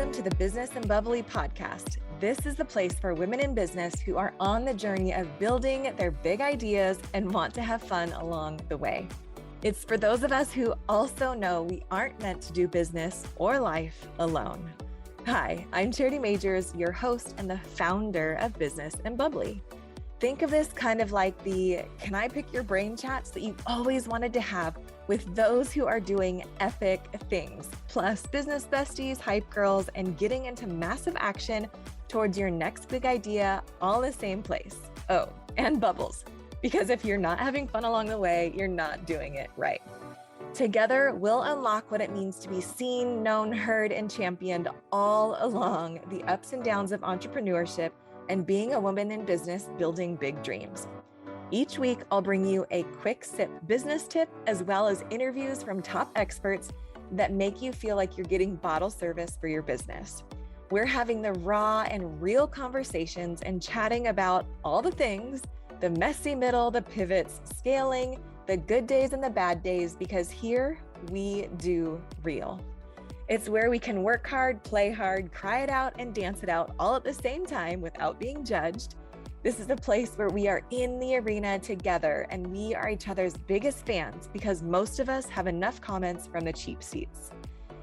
Welcome to the Business and Bubbly podcast. This is the place for women in business who are on the journey of building their big ideas and want to have fun along the way. It's for those of us who also know we aren't meant to do business or life alone. Hi, I'm Charity Majors, your host and the founder of Business and Bubbly. Think of this kind of like the can I pick your brain chats that you've always wanted to have with those who are doing epic things, plus business besties, hype girls, and getting into massive action towards your next big idea all in the same place. Oh, and bubbles, because if you're not having fun along the way, you're not doing it right. Together, we'll unlock what it means to be seen, known, heard, and championed all along the ups and downs of entrepreneurship and being a woman in business building big dreams. Each week, I'll bring you a quick sip business tip, as well as interviews from top experts that make you feel like you're getting bottle service for your business. We're having the raw and real conversations and chatting about all the things, the messy middle, the pivots, scaling, the good days and the bad days, because here we do real. It's where we can work hard, play hard, cry it out, and dance it out all at the same time without being judged. This is a place where we are in the arena together and we are each other's biggest fans because most of us have enough comments from the cheap seats.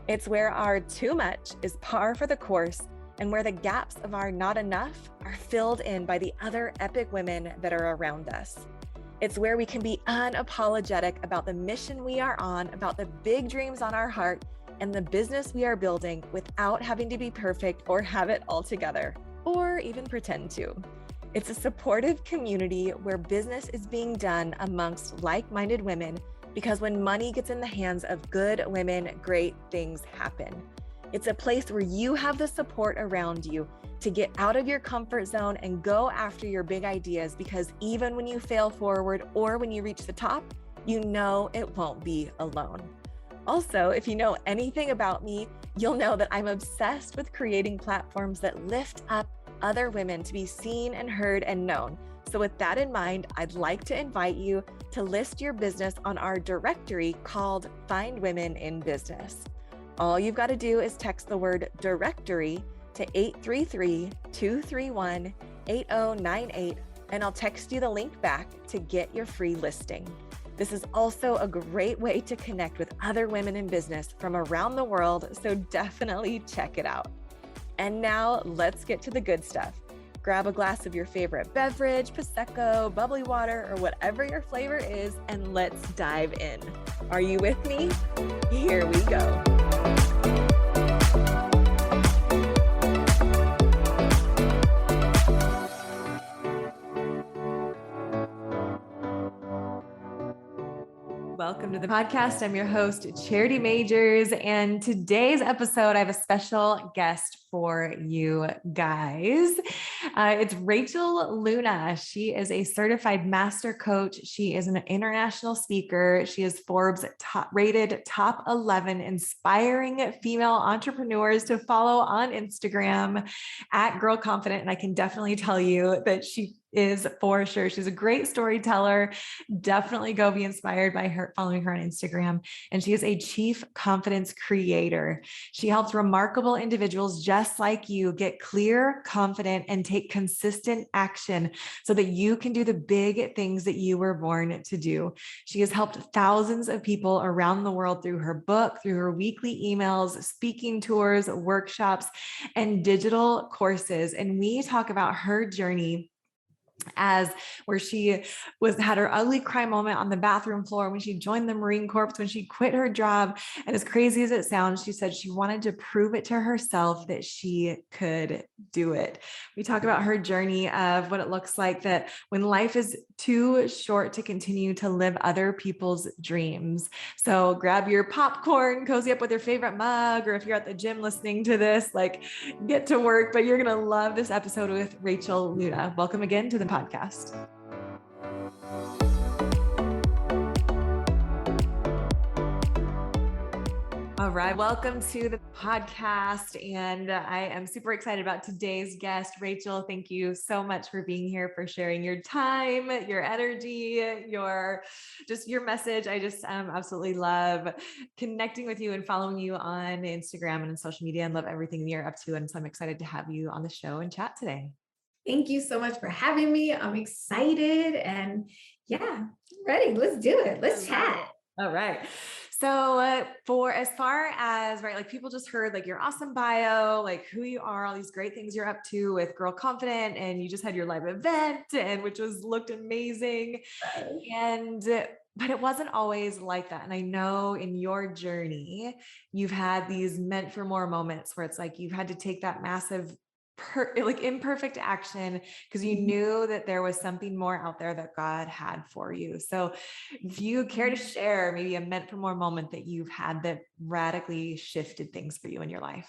It's where our too much is par for the course and where the gaps of our not enough are filled in by the other epic women that are around us. It's where we can be unapologetic about the mission we are on, about the big dreams on our heart, and the business we are building without having to be perfect or have it all together, or even pretend to. It's a supportive community where business is being done amongst like-minded women, because when money gets in the hands of good women, great things happen. It's a place where you have the support around you to get out of your comfort zone and go after your big ideas, because even when you fail forward or when you reach the top, you know it won't be alone. Also, if you know anything about me, you'll know that I'm obsessed with creating platforms that lift up other women to be seen and heard and known. So with that in mind, I'd like to invite you to list your business on our directory called Find Women in Business. All you've got to do is text the word directory to 833-231-8098, and I'll text you the link back to get your free listing. This is also a great way to connect with other women in business from around the world, so definitely check it out. And now let's get to the good stuff. Grab a glass of your favorite beverage, Prosecco, bubbly water, or whatever your flavor is, and let's dive in. Are you with me? Here we go. Welcome to the podcast. I'm your host, Charity Majors, and today's episode, I have a special guest for you guys. It's Rachel Luna. She is a certified master coach. She is an international speaker. She is Forbes rated top 11 inspiring female entrepreneurs to follow on Instagram at Girl Confident. And I can definitely tell you that she is for sure. She's a great storyteller. Definitely go be inspired by her, following her on Instagram. And she is a chief confidence creator. She helps remarkable individuals just like you get clear, confident, and take consistent action so that you can do the big things that you were born to do. She has helped thousands of people around the world through her book, through her weekly emails, speaking tours, workshops, and digital courses. And we talk about her journey as where she had her ugly cry moment on the bathroom floor when she joined the Marine Corps, when she quit her job. And as crazy as it sounds, she said she wanted to prove it to herself that she could do it. We talk about her journey of what it looks like that when life is too short to continue to live other people's dreams. So grab your popcorn, cozy up with your favorite mug, or if you're at the gym listening to this, like get to work, but you're going to love this episode with Rachel Luna. Welcome again to the podcast. All All right. Welcome to the podcast. And I am super excited about today's guest, Rachel. Thank you so much for being here, for sharing your time, your energy, your message. I just absolutely love connecting with you and following you on Instagram and on social media, and love everything you're up to. And so I'm excited to have you on the show and chat today. Thank you so much for having me. I'm excited and yeah, ready. Let's do it. Let's chat. All right. So for as far as, right, like people just heard like your awesome bio, like who you are, all these great things you're up to with Girl Confident, and you just had your live event and which looked amazing. And but it wasn't always like that. And I know in your journey, you've had these meant for more moments where it's like you've had to take that massive imperfect action because you knew that there was something more out there that God had for you. So if you care to share maybe a meant for more moment that you've had that radically shifted things for you in your life.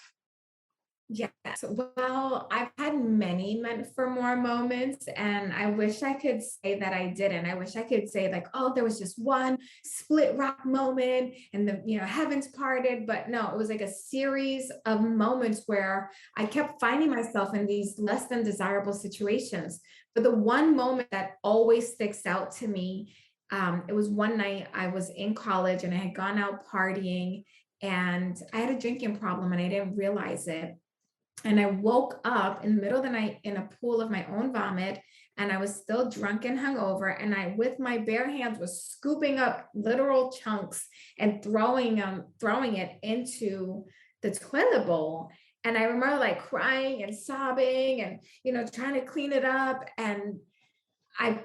Yes. Well, I've had many meant for more moments, and I wish I could say that I didn't. I wish I could say like, oh, there was just one split rock moment and heavens parted. But no, it was like a series of moments where I kept finding myself in these less than desirable situations. But the one moment that always sticks out to me, it was one night I was in college and I had gone out partying and I had a drinking problem and I didn't realize it. And I woke up in the middle of the night in a pool of my own vomit, and I was still drunk and hungover. And I, with my bare hands, was scooping up literal chunks and throwing it into the toilet bowl. And I remember like crying and sobbing and trying to clean it up. And I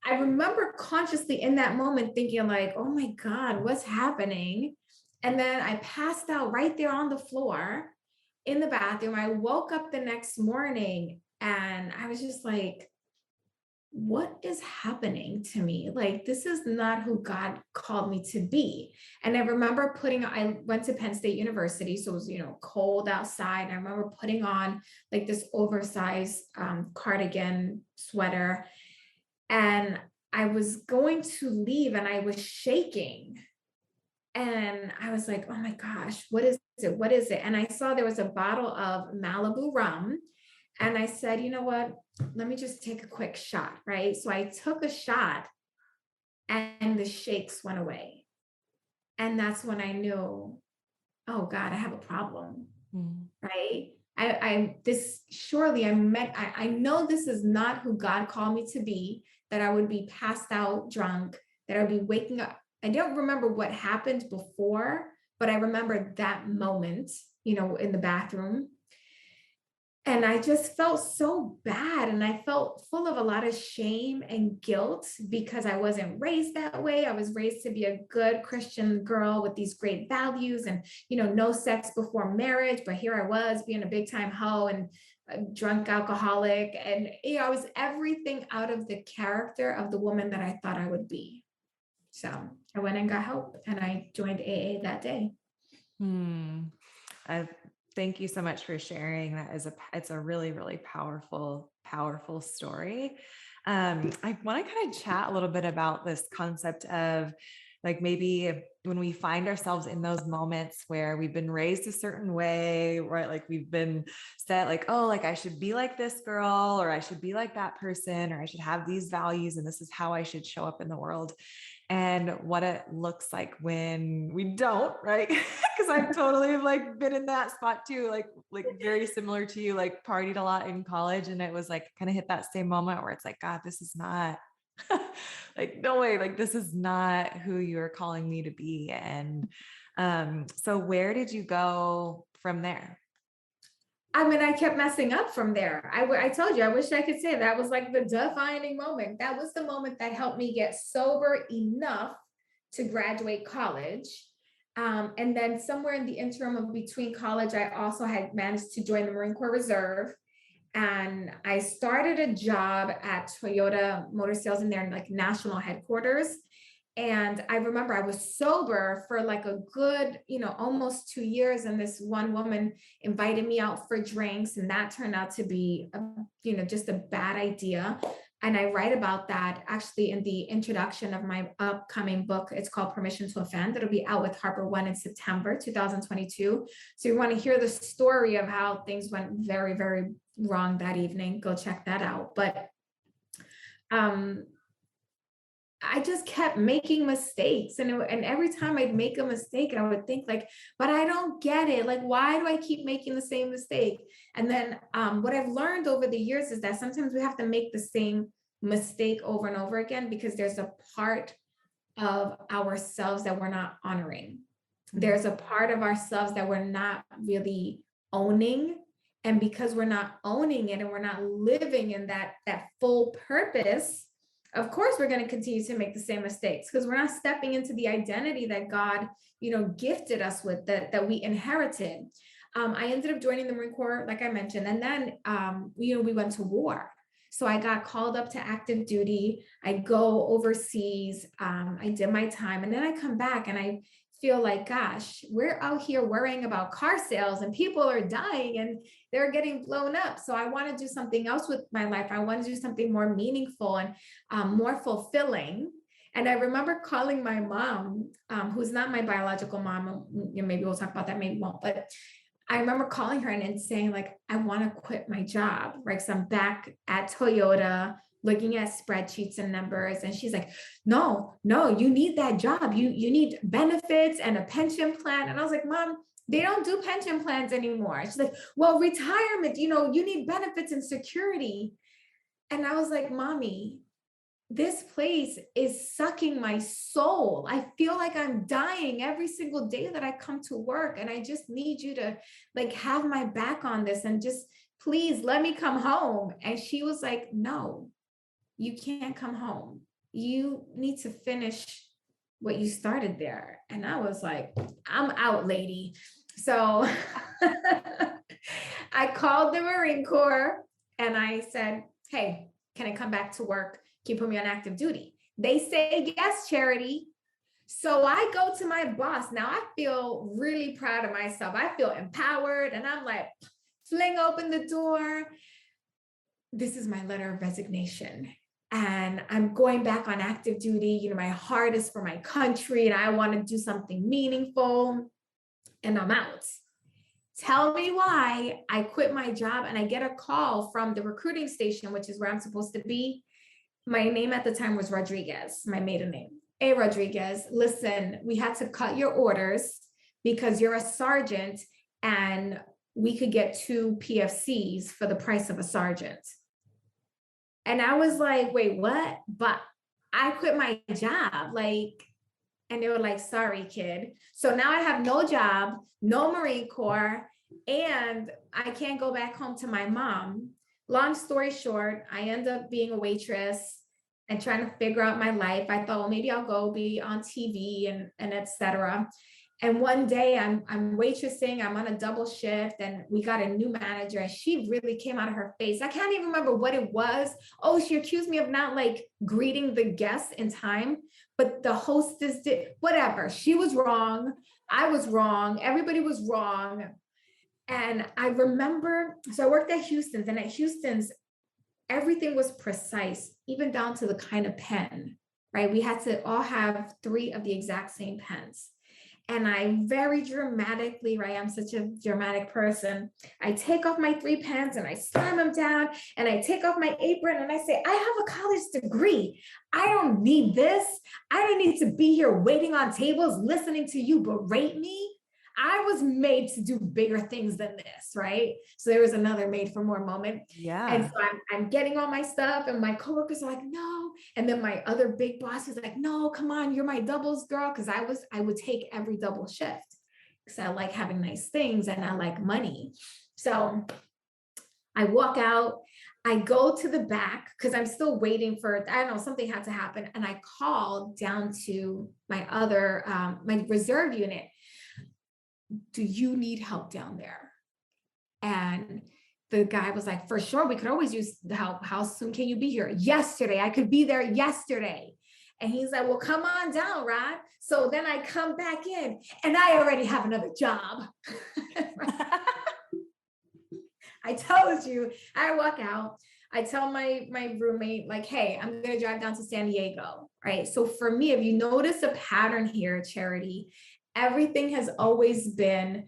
remember consciously in that moment thinking like, oh my God, what's happening? And then I passed out right there on the floor in the bathroom. I woke up the next morning and I was just like, what is happening to me? Like, this is not who God called me to be. And I remember I went to Penn State University. So it was, cold outside. And I remember putting on like this oversized cardigan sweater. And I was going to leave and I was shaking. And I was like, oh my gosh, what is it? What is it? And I saw there was a bottle of Malibu rum. And I said, you know what? Let me just take a quick shot, right? So I took a shot and the shakes went away. And that's when I knew, oh God, I have a problem, right? I know this is not who God called me to be, that I would be passed out drunk, that I'd be waking up. I don't remember what happened before, but I remember that moment, in the bathroom. And I just felt so bad. And I felt full of a lot of shame and guilt because I wasn't raised that way. I was raised to be a good Christian girl with these great values and, no sex before marriage. But here I was being a big time hoe and a drunk alcoholic. And, I was everything out of the character of the woman that I thought I would be. So I went and got help and I joined AA that day. Thank you so much for sharing. It's a really, really powerful story. I want to kind of chat a little bit about this concept of like maybe when we find ourselves in those moments where we've been raised a certain way, right? Like we've been set like, oh, like I should be like this girl, or I should be like that person, or I should have these values, and this is how I should show up in the world. And what it looks like when we don't, right? Because I've totally like been in that spot too, like very similar to you, like partied a lot in college. And it was like kind of hit that same moment where it's like, God, this is not like, no way, like this is not who you're calling me to be. And so where did you go from there? I mean, I kept messing up from there. I told you, I wish I could say that was like the defining moment. That was the moment that helped me get sober enough to graduate college. And then somewhere in the interim of between college, I also had managed to join the Marine Corps Reserve. And I started a job at Toyota Motor Sales in their like national headquarters. And I remember I was sober for like a good, almost 2 years. And this one woman invited me out for drinks. And that turned out to be, just a bad idea. And I write about that actually in the introduction of my upcoming book. It's called Permission to Offend. It'll be out with Harper One in September 2022. So you want to hear the story of how things went very, very wrong that evening, go check that out. But I just kept making mistakes. And every time I'd make a mistake, I would think like, but I don't get it. Like, why do I keep making the same mistake? And then what I've learned over the years is that sometimes we have to make the same mistake over and over again, because there's a part of ourselves that we're not honoring. There's a part of ourselves that we're not really owning. And because we're not owning it and we're not living in that full purpose, of course, we're going to continue to make the same mistakes, because we're not stepping into the identity that God, gifted us with, that we inherited. I ended up joining the Marine Corps, like I mentioned, and then, we went to war. So I got called up to active duty. I go overseas. I did my time, and then I come back and I feel like, gosh, we're out here worrying about car sales and people are dying and they're getting blown up. So I want to do something else with my life. I want to do something more meaningful and more fulfilling. And I remember calling my mom, who's not my biological mom. Maybe we'll talk about that, maybe won't. But I remember calling her and saying, like, I want to quit my job, right? So I'm back at Toyota looking at spreadsheets and numbers. And she's like, no, you need that job. You need benefits and a pension plan. And I was like, Mom, they don't do pension plans anymore. She's like, well, retirement, you need benefits and security. And I was like, Mommy, this place is sucking my soul. I feel like I'm dying every single day that I come to work. And I just need you to have my back on this and just please let me come home. And she was like, no, you can't come home. You need to finish what you started there. And I was like, I'm out, lady. So I called the Marine Corps and I said, hey, can I come back to work? Can you put me on active duty? They say, yes, Charity. So I go to my boss. Now I feel really proud of myself. I feel empowered. And I'm like, fling open the door. This is my letter of resignation. And I'm going back on active duty. My heart is for my country and I want to do something meaningful. And I'm out. Tell me why. I quit my job and I get a call from the recruiting station, which is where I'm supposed to be. My name at the time was Rodriguez, my maiden name. Hey, Rodriguez, listen, we had to cut your orders because you're a sergeant and we could get 2 PFCs for the price of a sergeant. And I was like, wait, what? But I quit my job. And they were like, sorry, kid. So now I have no job, no Marine Corps, and I can't go back home to my mom. Long story short, I end up being a waitress and trying to figure out my life. I thought, well, maybe I'll go be on TV and et cetera. And one day I'm waitressing, I'm on a double shift and we got a new manager and she really came out of her face. I can't even remember what it was. Oh, she accused me of not greeting the guests in time, but the hostess did, whatever. She was wrong. I was wrong. Everybody was wrong. And I remember, so I worked at Houston's, and at Houston's, everything was precise, even down to the kind of pen, right? We had to all have 3 of the exact same pens. And I very dramatically, right? I'm such a dramatic person. I take off my 3 pens and I slam them down and I take off my apron and I say, I have a college degree. I don't need this. I don't need to be here waiting on tables, listening to you berate me. I was made to do bigger things than this, right? So there was another made for more moment. Yeah. And so I'm getting all my stuff and my coworkers are like, no. And then my other big boss is like, no, come on, you're my doubles girl. Cause I would take every double shift because I like having nice things and I like money. So I walk out, I go to the back because I'm still waiting for, I don't know, something had to happen. And I called down to my other, my reserve unit. Do you need help down there? And the guy was like, for sure, we could always use the help. How soon can you be here? Yesterday, I could be there yesterday. And he's like, well, come on down, Rod. So then I come back in and I already have another job. I told you, I walk out. I tell my roommate, like, hey, I'm going to drive down to San Diego, right? So for me, if you notice a pattern here, Charity, everything has always been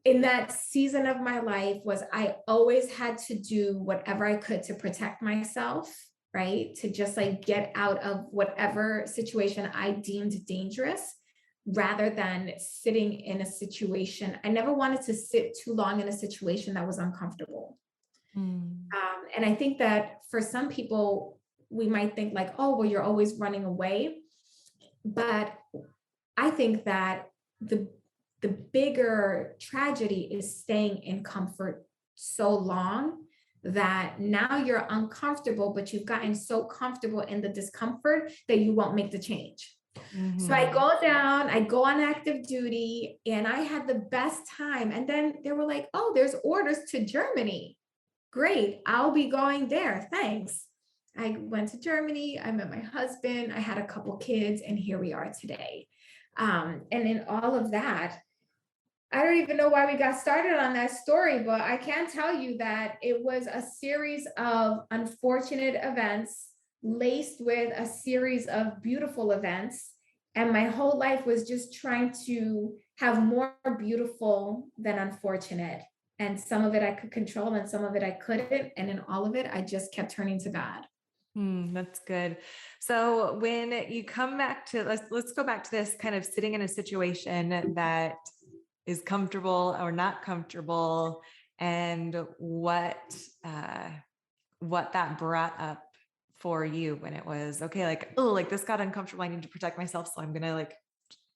in that season of my life was I always had to do whatever I could to protect myself, right? To just like get out of whatever situation I deemed dangerous rather than sitting in a situation. I never wanted to sit too long in a situation that was uncomfortable. Mm. And I think that for some people, we might think like, oh, well, you're always running away. But I think that the bigger tragedy is staying in comfort so long that now you're uncomfortable, but you've gotten so comfortable in the discomfort that you won't make the change. So I go down, I go on active duty, and I had the best time. And then they were like, oh, there's orders to Germany. Great, I'll be going there. Thanks. I went to Germany, I met my husband, I had a couple kids, and here we are today. And in all of that, I don't even know why we got started on that story, but I can tell you that it was a series of unfortunate events laced with a series of beautiful events. And my whole life was just trying to have more beautiful than unfortunate. And some of it I could control and some of it I couldn't. And in all of it, I just kept turning to God. That's good. So when you come back to, let's go back to this kind of sitting in a situation that is comfortable or not comfortable, and what that brought up for you when it was okay, like, oh, like this got uncomfortable. I need to protect myself. So I'm going to like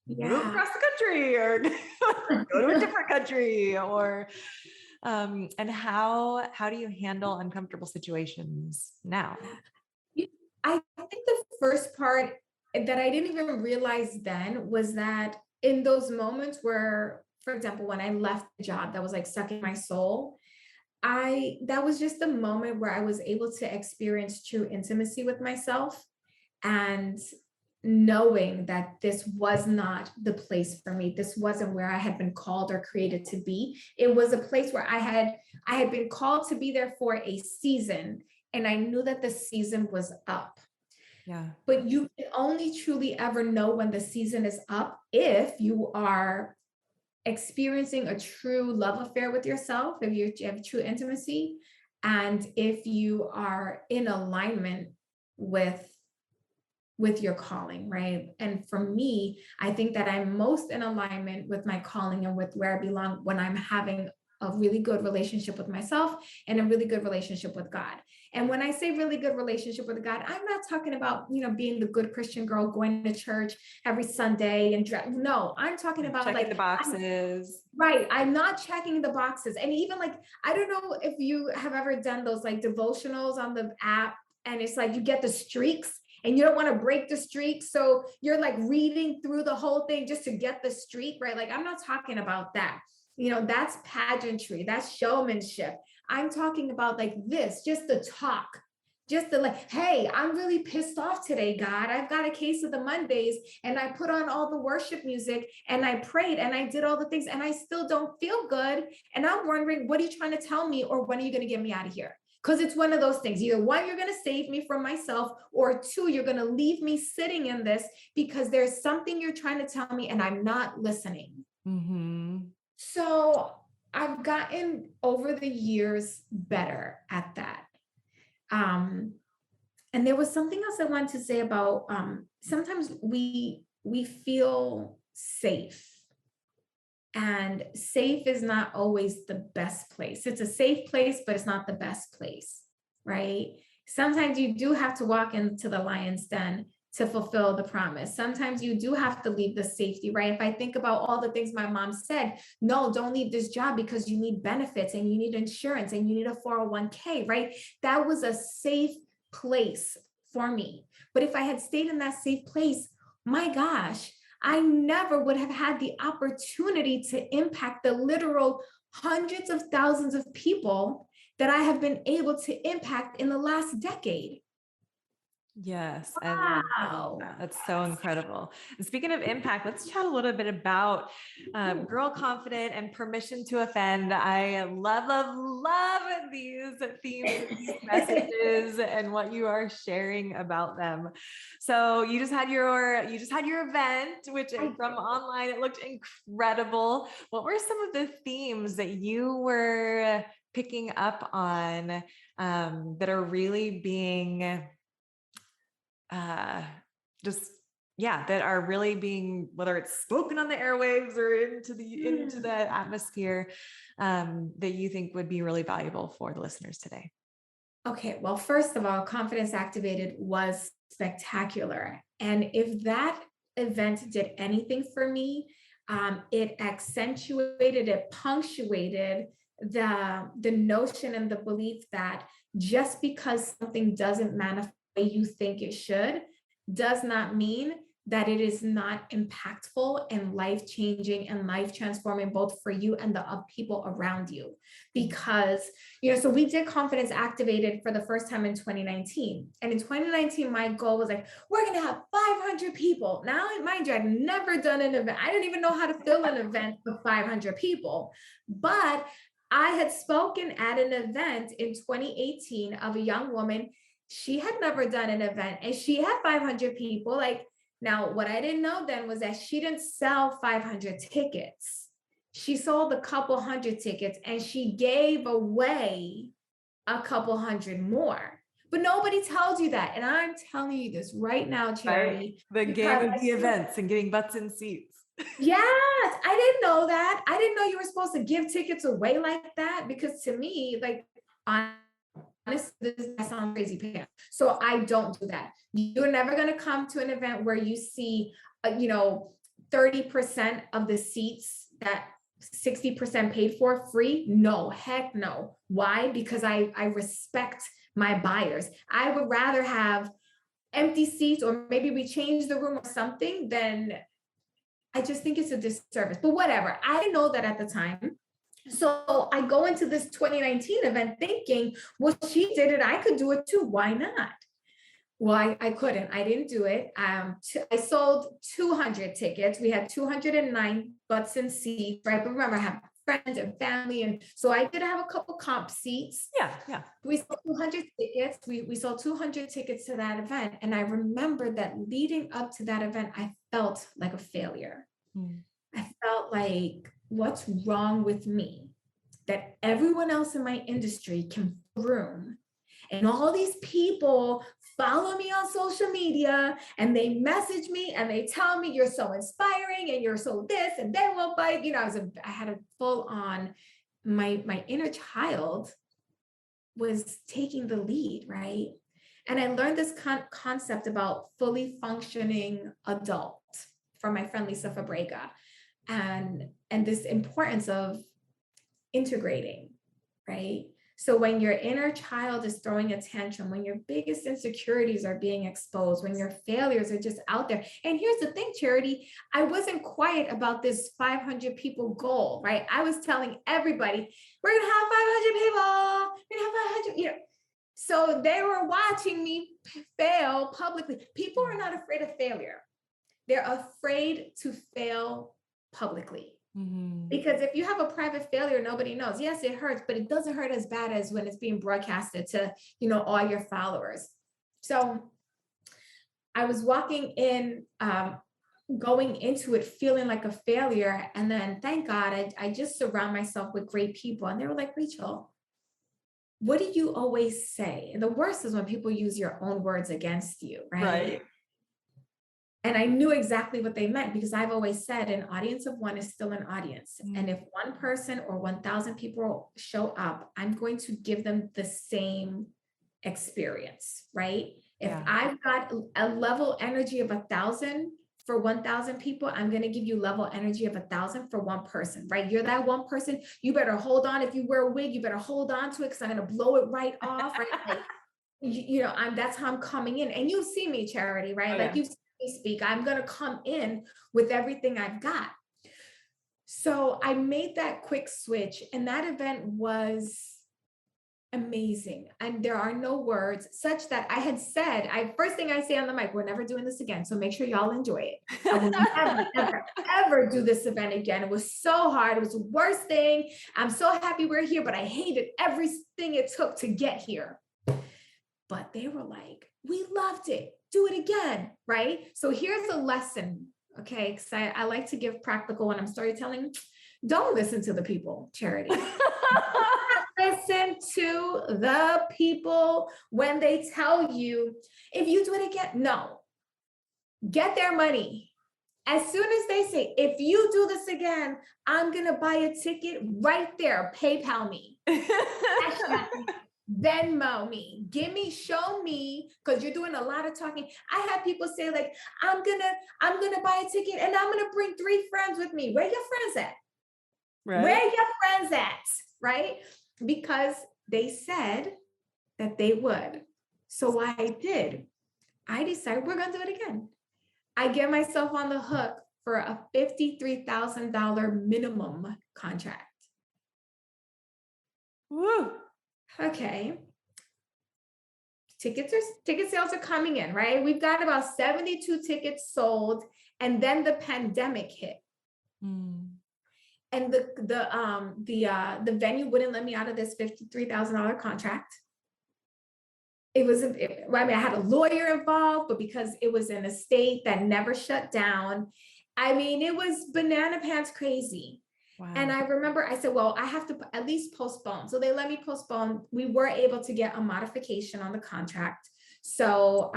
move across the country or go to a different country or, and how do you handle uncomfortable situations now? I think the first part that I didn't even realize then was that in those moments where, for example, when I left the job that was like sucking my soul, that was just the moment where I was able to experience true intimacy with myself and knowing that this was not the place for me. This wasn't where I had been called or created to be. It was a place where I had been called to be there for a season, and I knew that the season was up. Yeah. But you can only truly ever know when the season is up if you are experiencing a true love affair with yourself, if you have true intimacy, and if you are in alignment with your calling, right? And for me, I think that I'm most in alignment with my calling and with where I belong when I'm having a really good relationship with myself and a really good relationship with God. And when I say really good relationship with God, I'm not talking about, being the good Christian girl going to church every Sunday and no, I'm talking about checking like the boxes. Right. I'm not checking the boxes. And even like, I don't know if you have ever done those like devotionals on the app, and it's like you get the streaks and you don't want to break the streak. So you're like reading through the whole thing just to get the streak, right? Like, I'm not talking about that. That's pageantry, that's showmanship. I'm talking about like this, just the talk, just the like, hey, I'm really pissed off today, God. I've got a case of the Mondays, and I put on all the worship music and I prayed and I did all the things and I still don't feel good. And I'm wondering, what are you trying to tell me? Or when are you going to get me out of here? Because it's one of those things. Either one, you're going to save me from myself, or two, you're going to leave me sitting in this because there's something you're trying to tell me and I'm not listening. Mm-hmm. So I've gotten over the years better at that. And there was something else I wanted to say about sometimes we feel safe. And safe is not always the best place. It's a safe place, but it's not the best place, right? Sometimes you do have to walk into the lion's den to fulfill the promise. Sometimes you do have to leave the safety, right? If I think about all the things my mom said, no, don't leave this job because you need benefits and you need insurance and you need a 401k, right? That was a safe place for me. But if I had stayed in that safe place, my gosh, I never would have had the opportunity to impact the literal hundreds of thousands of people that I have been able to impact in the last decade. Yes, I love Wow. that. That's so incredible. And speaking of impact, let's chat a little bit about girl confident and permission to offend. I love these themes, these messages, and what you are sharing about them. So you just had your event, which I from online it looked incredible. What were some of the themes that you were picking up on that are really being uh, just that are really being, whether it's spoken on the airwaves or into the atmosphere, that you think would be really valuable for the listeners today? Okay, well, first of all, Confidence Activated was spectacular. And if that event did anything for me, it accentuated, it punctuated the notion and the belief that just because something doesn't manifest the way you think it should, does not mean that it is not impactful and life changing and life transforming both for you and the people around you. Because so we did Confidence Activated for the first time in 2019. And in 2019, my goal was like, we're going to have 500 people. Now, mind you, I'd never done an event. I didn't even know how to fill an event for 500 people. But I had spoken at an event in 2018 of a young woman. She had never done an event and she had 500 people. Like, now, what I didn't know then was that she didn't sell 500 tickets. She sold a couple hundred tickets and she gave away a couple hundred more. But nobody tells you that. And I'm telling you this right now, Right. Charity. The game Because of the events and getting butts in seats. yes, I didn't know that. I didn't know you were supposed to give tickets away like that. Because to me, like, honestly, that sounds crazy, Pam. So I don't do that. You're never going to come to an event where you see, 30% of the seats that 60% paid for free. No, heck no. Why? Because I respect my buyers. I would rather have empty seats, or maybe we change the room or something, than I just think it's a disservice. But whatever. I didn't know that at the time. So I go into this 2019 event thinking, well, she did it. I could do it too. Why not? Well, I couldn't. I didn't do it. I sold 200 tickets. We had 209 butts and seats, right? But remember, I have friends and family. And so I did have a couple comp seats. Yeah. We sold 200 tickets. We sold 200 tickets to that event. And I remember that leading up to that event, I felt like a failure. I felt like, what's wrong with me? That everyone else in my industry can room. And all these people follow me on social media and they message me and they tell me you're so inspiring and you're so this and they will bite. I had a full on, my inner child was taking the lead, right? And I learned this concept about fully functioning adult from my friend Lisa Fabrega, and this importance of integrating, right? So when your inner child is throwing a tantrum, when your biggest insecurities are being exposed, when your failures are just out there. And here's the thing, Charity, I wasn't quiet about this 500 people goal, right? I was telling everybody, we're going to have 500 people, we're going to have 500, So they were watching me fail publicly. People are not afraid of failure. They're afraid to fail publicly. Because if you have a private failure, nobody knows. Yes, it hurts, but it doesn't hurt as bad as when it's being broadcasted to, all your followers. So I was walking in, going into it, feeling like a failure. And then thank God, I just surround myself with great people. And they were like, Rachel, what do you always say? And the worst is when people use your own words against you, right? And I knew exactly what they meant, because I've always said an audience of one is still an audience. And if one person or 1,000 people show up, I'm going to give them the same experience, right? If I've got a level energy of 1,000 for 1,000 people, I'm going to give you level energy of 1,000 for one person, right? You're that one person. You better hold on. If you wear a wig, you better hold on to it, because I'm going to blow it right off, right? Like, that's how I'm coming in. And you see me, Charity, right? Like you speak, I'm going to come in with everything I've got. So I made that quick switch, and that event was amazing. And there are no words such that I had said, first thing I say on the mic, we're never doing this again. So make sure y'all enjoy it. I will never, ever, ever do this event again. It was so hard. It was the worst thing. I'm so happy we're here, but I hated everything it took to get here. But they were like, we loved it. Do it again, right? So here's a lesson, okay? Because I like to give practical when I'm storytelling. Don't listen to the people, Charity. Listen to the people when they tell you, if you do it again, no. Get their money. As soon as they say, if you do this again, I'm going to buy a ticket right there. PayPal me. Venmo me. Show me, because you're doing a lot of talking. I have people say like, I'm gonna buy a ticket and I'm gonna bring 3 friends with me. Where your friends at? Right. Where your friends at? Right? Because they said that they would. So I did. I decided we're gonna do it again. I get myself on the hook for a $53,000 minimum contract. Woo. Okay. Ticket sales are coming in, right? We've got about 72 tickets sold, and then the pandemic hit. And the venue wouldn't let me out of this $53,000 contract. I had a lawyer involved, but because it was in a state that never shut down, I mean, it was banana pants crazy. Wow. And I remember I said, well, I have to at least postpone. So they let me postpone. We were able to get a modification on the contract. So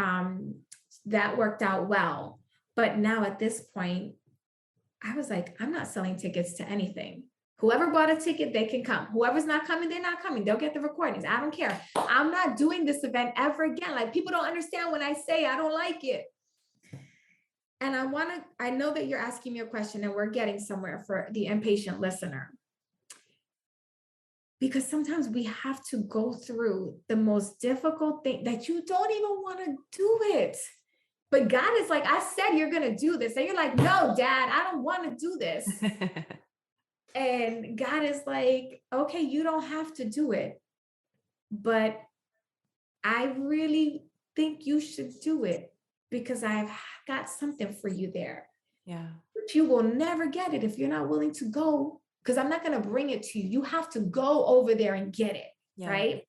that worked out well. But now at this point, I was like, I'm not selling tickets to anything. Whoever bought a ticket, they can come. Whoever's not coming, they're not coming. They'll get the recordings. I don't care. I'm not doing this event ever again. Like, people don't understand when I say I don't like it. And I know that you're asking me a question and we're getting somewhere for the impatient listener. Because sometimes we have to go through the most difficult thing that you don't even want to do it. But God is like, I said you're going to do this. And you're like, no, Dad, I don't want to do this. And God is like, okay, you don't have to do it. But I really think you should do it because I've got something for you there. Yeah. But you will never get it if you're not willing to go, because I'm not going to bring it to you. You have to go over there and get it. Yeah. Right?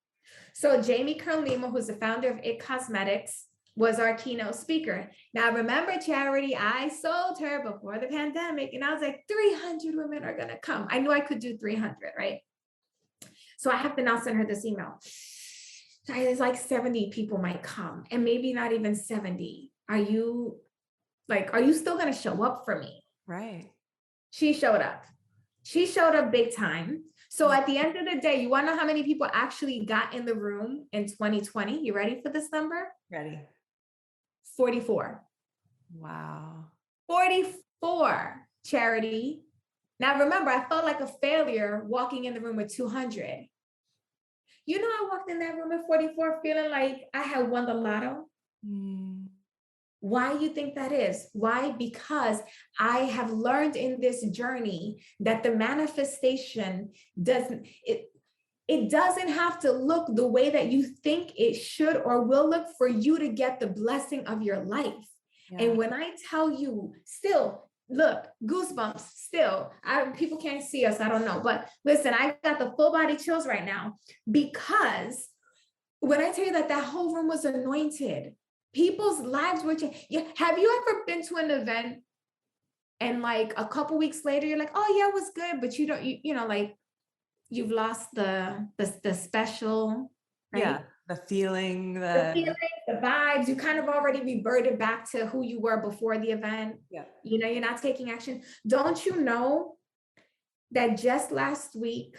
So Jamie Kern-Lima, who's the founder of It Cosmetics, was our keynote speaker. Now, remember, Charity, I sold her before the pandemic, and I was like, 300 women are going to come. I knew I could do 300, right? So I have to now send her this email. It's like 70 people might come, and maybe not even 70. Are you still going to show up for me? Right. She showed up. She showed up big time. So at the end of the day, you want to know how many people actually got in the room in 2020? You ready for this number? Ready. 44. Wow. 44, Charity. Now, remember, I felt like a failure walking in the room with 200. You know, I walked in that room at 44 feeling like I had won the lotto. Why you think that is? Why? Because I have learned in this journey that the manifestation doesn't have to look the way that you think it should or will look for you to get the blessing of your life. Yeah. And when I tell you, still, look, goosebumps, still, people can't see us, I don't know. But listen, I got the full body chills right now, because when I tell you that whole room was anointed, people's lives were changed. Have you ever been to an event and like a couple weeks later, you're like, oh yeah, it was good, but you don't, like, you've lost the special, right? Yeah, the feeling, the vibes. You kind of already reverted back to who you were before the event. Yeah. You're not taking action. Don't you know that just last week,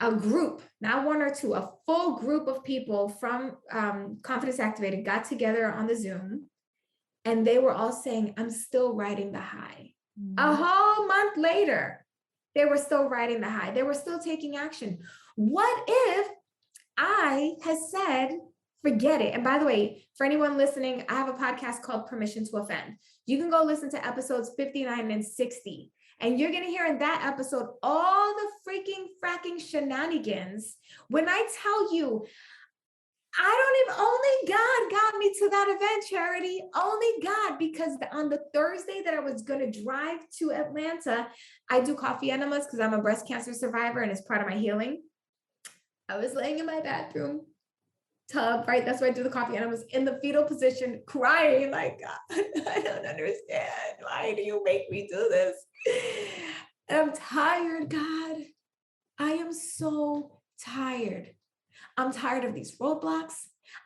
a group, not one or two, a full group of people from Confidence Activated got together on the Zoom, and they were all saying, I'm still riding the high. A whole month later, they were still riding the high. They were still taking action. What if I had said, forget it? And by the way, for anyone listening, I have a podcast called Permission to Offend. You can go listen to episodes 59 and 60. And you're going to hear in that episode all the freaking fracking shenanigans. When I tell you, only God got me to that event, Charity. Only God, because on the Thursday that I was going to drive to Atlanta, I do coffee enemas because I'm a breast cancer survivor and it's part of my healing. I was laying in my bathroom tub, right? That's where I do the coffee enemas, in the fetal position, crying like, God, I don't understand. Why do you make me do this? And I'm tired, God. I am so tired. I'm tired of these roadblocks.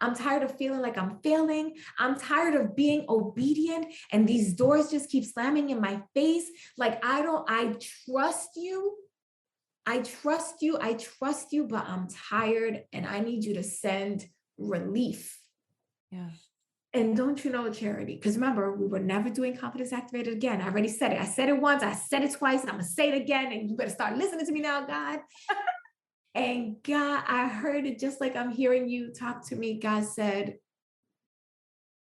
I'm tired of feeling like I'm failing. I'm tired of being obedient and these doors just keep slamming in my face. Like, I trust you. I trust you, but I'm tired and I need you to send relief. Yeah. And don't you know, Charity, because remember, we were never doing confidence activated again. I already said it. I said it once, I said it twice, I'm gonna say it again, and you better start listening to me now, God. And God, I heard it just like I'm hearing you talk to me. God said,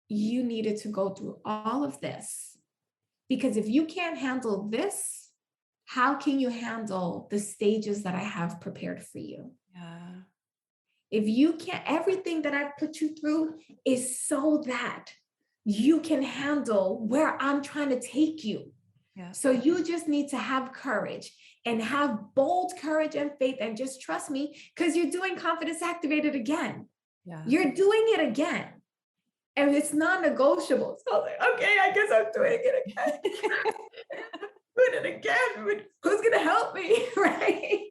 you needed to go through all of this, because if you can't handle this, how can you handle the stages that I have prepared for you? Yeah. If you can't, everything that I've put you through is so that you can handle where I'm trying to take you. Yeah. So you just need to have courage and have bold courage and faith and just trust me, because you're doing confidence activated again. Yeah. You're doing it again. And it's non-negotiable. So I was like, okay, I guess I'm doing it again. Doing it again. Who's going to help me? Right?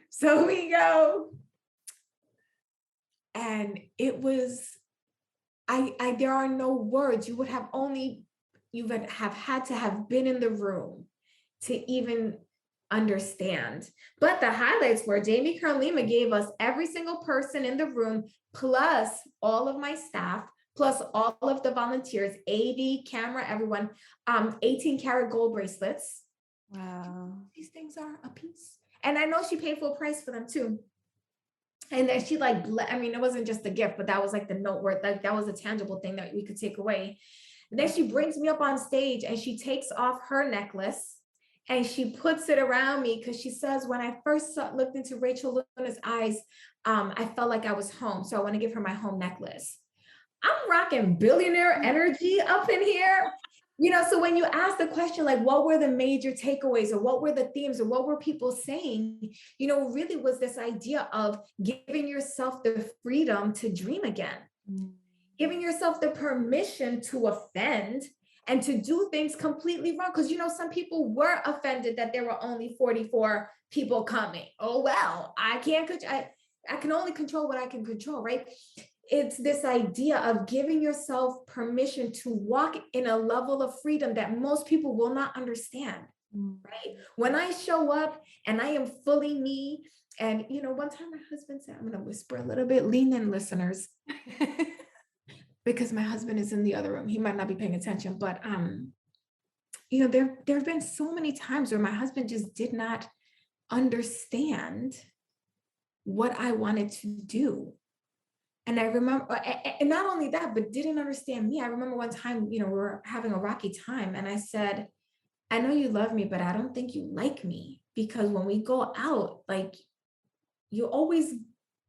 So we go. And it was, there are no words. You would have had to have been in the room to even understand. But the highlights were Jamie Carlima gave us every single person in the room, plus all of my staff, plus all of the volunteers, AV, camera, everyone, 18-karat gold bracelets. Wow. These things are a piece. And I know she paid full price for them too. And then she it wasn't just a gift, but that was like the note worth, like that was a tangible thing that we could take away. And then she brings me up on stage and she takes off her necklace and she puts it around me, because she says, when I first looked into Rachel Luna's eyes, I felt like I was home. So I want to give her my home necklace. I'm rocking billionaire energy up in here. So when you ask the question, like, what were the major takeaways, or what were the themes, or what were people saying, really was this idea of giving yourself the freedom to dream again, giving yourself the permission to offend and to do things completely wrong. Because, some people were offended that there were only 44 people coming. Oh, well, I can only control what I can control, right? It's this idea of giving yourself permission to walk in a level of freedom that most people will not understand, right? When I show up and I am fully me, and, one time my husband said, I'm going to whisper a little bit, lean in, listeners, because my husband is in the other room. He might not be paying attention, but, there have been so many times where my husband just did not understand what I wanted to do. And I remember, and not only that, but didn't understand me. I remember one time, we were having a rocky time and I said, I know you love me, but I don't think you like me, because when we go out, like, you always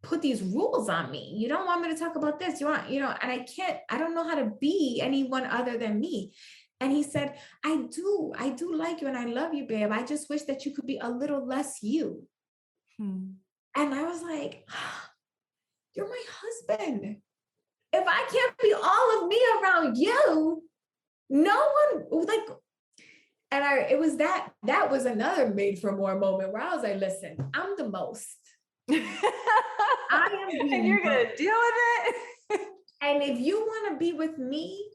put these rules on me. You don't want me to talk about this. You want, and I don't know how to be anyone other than me. And he said, I do like you and I love you, babe. I just wish that you could be a little less you. And I was like, you're my husband. If I can't be all of me around you, no one, like, and that was another made for more moment where I was like, listen, I'm the most. I am and you're going to deal with it. And if you want to be with me,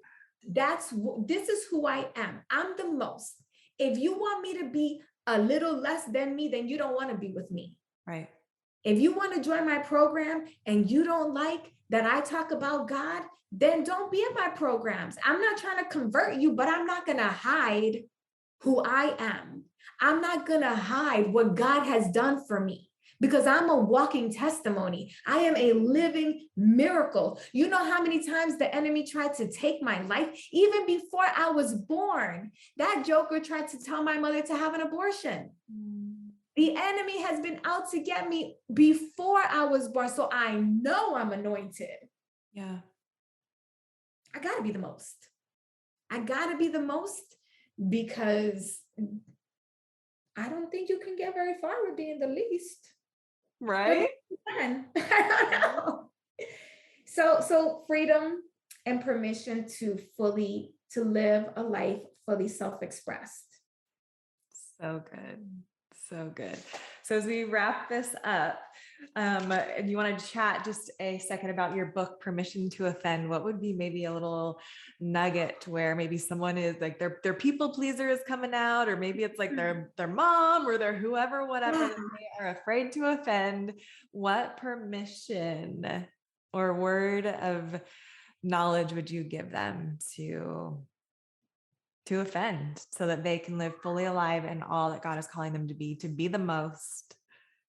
this is who I am. I'm the most. If you want me to be a little less than me, then you don't want to be with me. Right. If you want to join my program and you don't like that I talk about God, then don't be in my programs. I'm not trying to convert you, but I'm not going to hide who I am. I'm not going to hide what God has done for me, because I'm a walking testimony. I am a living miracle. You know how many times the enemy tried to take my life? Even before I was born, that joker tried to tell my mother to have an abortion. The enemy has been out to get me before I was born. So I know I'm anointed. Yeah. I got to be the most. I got to be the most, because I don't think you can get very far with being the least. Right? I don't know. So freedom and permission to live a life fully self-expressed. So good. So good. So as we wrap this up, and you want to chat just a second about your book, Permission to Offend, what would be maybe a little nugget where maybe someone is like their people pleaser is coming out, or maybe it's like their mom or their whoever, whatever, that they are afraid to offend. What permission or word of knowledge would you give them to offend, so that they can live fully alive in all that God is calling them to be the most?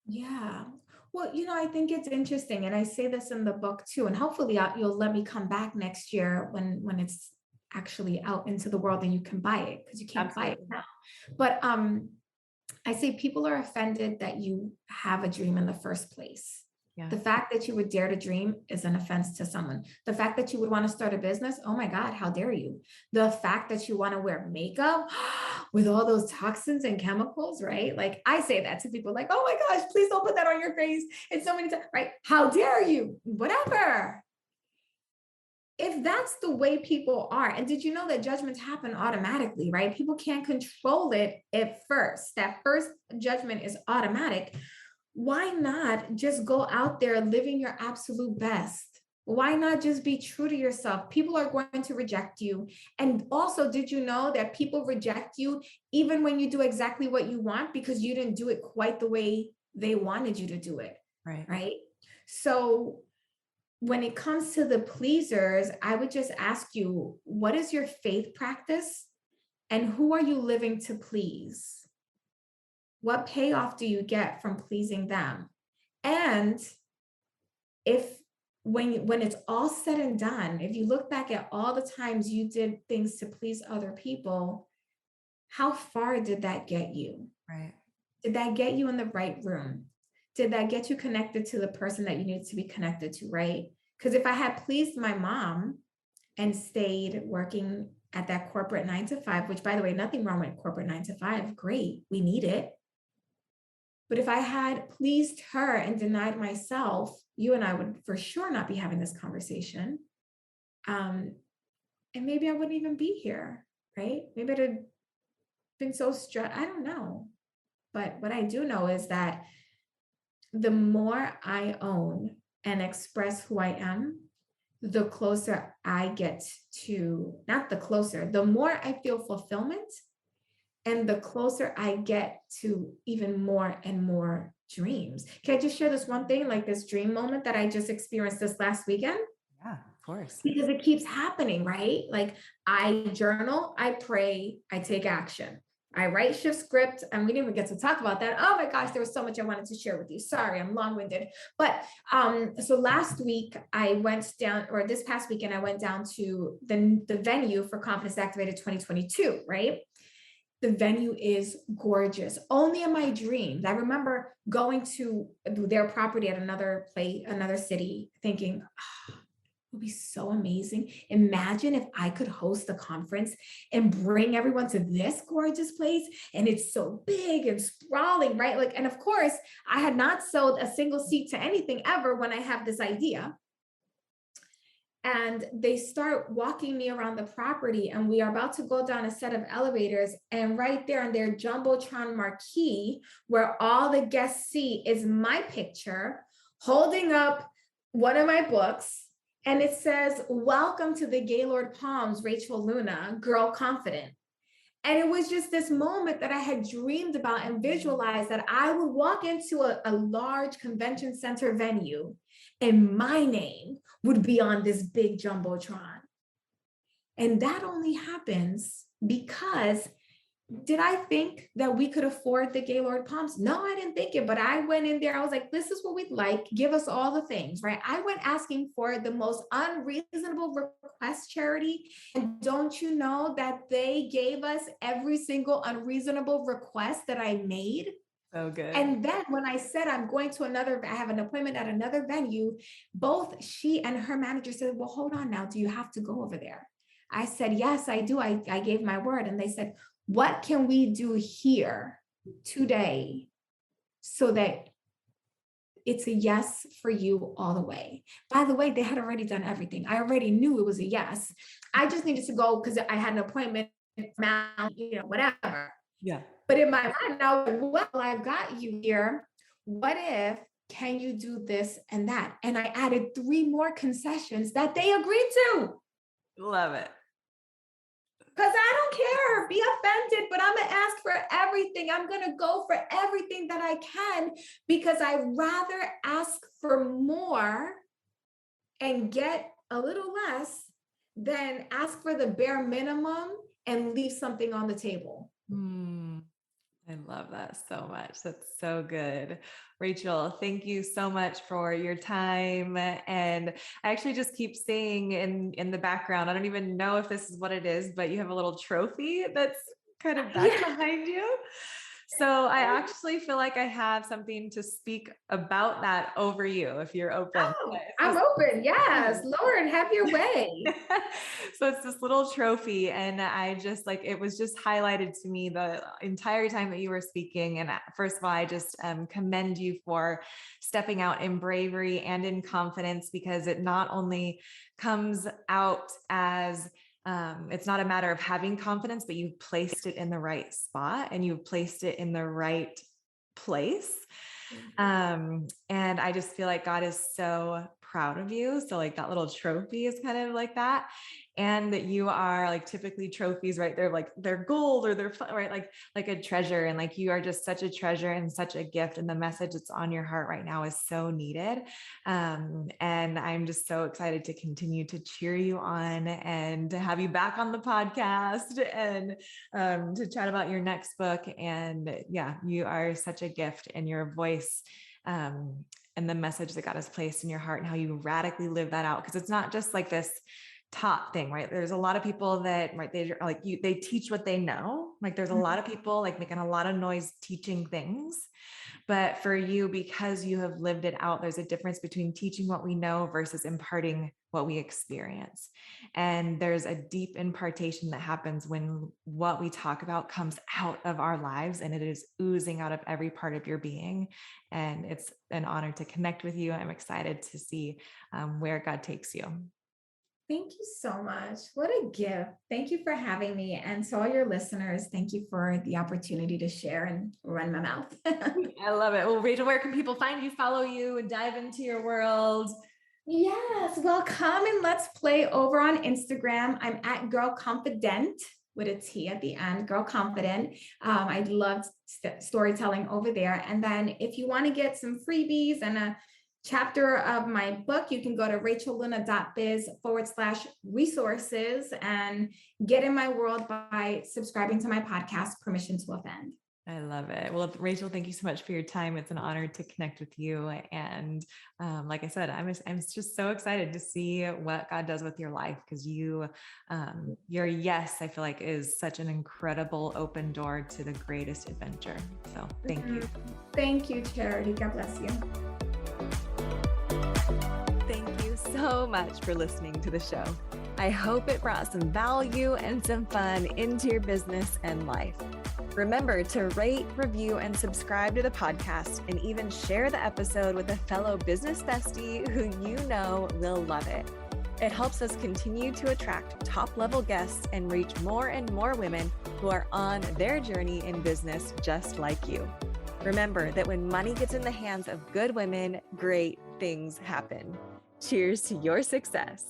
Yeah. Well, I think it's interesting, and I say this in the book too, and hopefully you'll let me come back next year when it's actually out into the world and you can buy it, because you can't buy it now. But I say people are offended that you have a dream in the first place. Yeah. The fact that you would dare to dream is an offense to someone. The fact that you would want to start a business, oh my God, how dare you? The fact that you want to wear makeup with all those toxins and chemicals, right? Like I say that to people, like, oh my gosh, please don't put that on your face. And so many times, right? How dare you? Whatever. If that's the way people are, and did you know that judgments happen automatically, right? People can't control it at first. That first judgment is automatic. Why not just go out there living your absolute best? Why not just be true to yourself? People are going to reject you. And also, did you know that people reject you even when you do exactly what you want, because you didn't do it quite the way they wanted you to do it? Right. So when it comes to the pleasers, I would just ask you, what is your faith practice? And who are you living to please? What payoff do you get from pleasing them? And if when it's all said and done, if you look back at all the times you did things to please other people, how far did that get you? Right. Did that get you in the right room? Did that get you connected to the person that you needed to be connected to, right? Because if I had pleased my mom and stayed working at that corporate 9 to 5, which by the way, nothing wrong with corporate 9 to 5, great, we need it. But if I had pleased her and denied myself, you and I would for sure not be having this conversation. And maybe I wouldn't even be here, right? Maybe I'd have been so stressed. I don't know. But what I do know is that the more I own and express who I am, the closer I get to, not the closer, the more I feel fulfillment, and the closer I get to even more and more dreams. Can I just share this one thing, like this dream moment that I just experienced this last weekend? Yeah, of course. Because it keeps happening, right? Like I journal, I pray, I take action. I write shift script, and we didn't even get to talk about that. Oh my gosh, there was so much I wanted to share with you. Sorry, I'm long-winded. But so last week I went down, or this past weekend, I went down to the venue for Confidence Activated 2022, right? The venue is gorgeous. Only in my dreams. I remember going to their property at another place, another city, thinking, oh, it would be so amazing. Imagine if I could host a conference and bring everyone to this gorgeous place. And it's so big and sprawling, right? Like, and of course, I had not sold a single seat to anything ever when I have this idea. And they start walking me around the property, and we are about to go down a set of elevators, and right there on their jumbotron marquee where all the guests see is my picture holding up one of my books, and it says, "Welcome to the Gaylord Palms, Rachel Luna, Girl Confident." And it was just this moment that I had dreamed about and visualized, that I would walk into a large convention center venue and my name would be on this big jumbotron. And that only happens because did I think that we could afford the Gaylord Palms? No, I didn't think it, but I went in there. I was like, this is what we'd like. Give us all the things, right? I went asking for the most unreasonable request, Charity. And don't you know that they gave us every single unreasonable request that I made? So good. And then when I said I'm going to I have an appointment at another venue, both she and her manager said, well, hold on now. Do you have to go over there? I said, yes, I do. I gave my word. And they said, what can we do here today so that it's a yes for you all the way? By the way, they had already done everything. I already knew it was a yes. I just needed to go because I had an appointment, whatever. Yeah. But in my mind, now, well, I've got you here. What if, can you do this and that? And I added 3 more concessions that they agreed to. Love it. Because I don't care, be offended, but I'm going to ask for everything. I'm going to go for everything that I can because I'd rather ask for more and get a little less than ask for the bare minimum and leave something on the table. I love that so much. That's so good. Rachel, thank you so much for your time. And I actually just keep seeing in the background, I don't even know if this is what it is, but you have a little trophy that's kind of back behind you. So I actually feel like I have something to speak about that over you, if you're open. Oh, I'm open. Yes. Lord, have your way. So it's this little trophy. And I just it was just highlighted to me the entire time that you were speaking. And first of all, I just commend you for stepping out in bravery and in confidence, because it not only comes out as it's not a matter of having confidence, but you've placed it in the right spot and you've placed it in the right place. And I just feel like God is so proud of you. So that little trophy is kind of like that. And that you are typically trophies, right? They're gold or they're right. Like a treasure. And you are just such a treasure and such a gift. And the message that's on your heart right now is so needed. And I'm just so excited to continue to cheer you on and to have you back on the podcast and to chat about your next book. And yeah, you are such a gift, and your voice and the message that God has placed in your heart and how you radically live that out. Because it's not just this top thing, right? There's a lot of people that, right, they teach what they know. There's a lot of people making a lot of noise teaching things. But for you, because you have lived it out, there's a difference between teaching what we know versus imparting what we experience. And there's a deep impartation that happens when what we talk about comes out of our lives and it is oozing out of every part of your being. And it's an honor to connect with you. I'm excited to see where God takes you. Thank you so much. What a gift. Thank you for having me. And to all your listeners, thank you for the opportunity to share and run my mouth. I love it. Well, Rachel, where can people find you, follow you, and dive into your world? Yes. Well, come and let's play over on Instagram. I'm at Girl Confident with a T at the end, Girl Confident. I love storytelling over there. And then if you want to get some freebies and a chapter of my book, you can go to rachelluna.biz/resources and get in my world by subscribing to my podcast, Permission to Offend. I love it. Well, Rachel, thank you so much for your time. It's an honor to connect with you. And like I said, I'm just so excited to see what God does with your life, because your yes, I feel like, is such an incredible open door to the greatest adventure. So thank you. Thank you, Charity. God bless you. Thank you so much for listening to the show. I hope it brought some value and some fun into your business and life. Remember to rate, review, and subscribe to the podcast, and even share the episode with a fellow business bestie who you know will love it. It helps us continue to attract top-level guests and reach more and more women who are on their journey in business just like you. Remember that when money gets in the hands of good women, great things happen. Cheers to your success.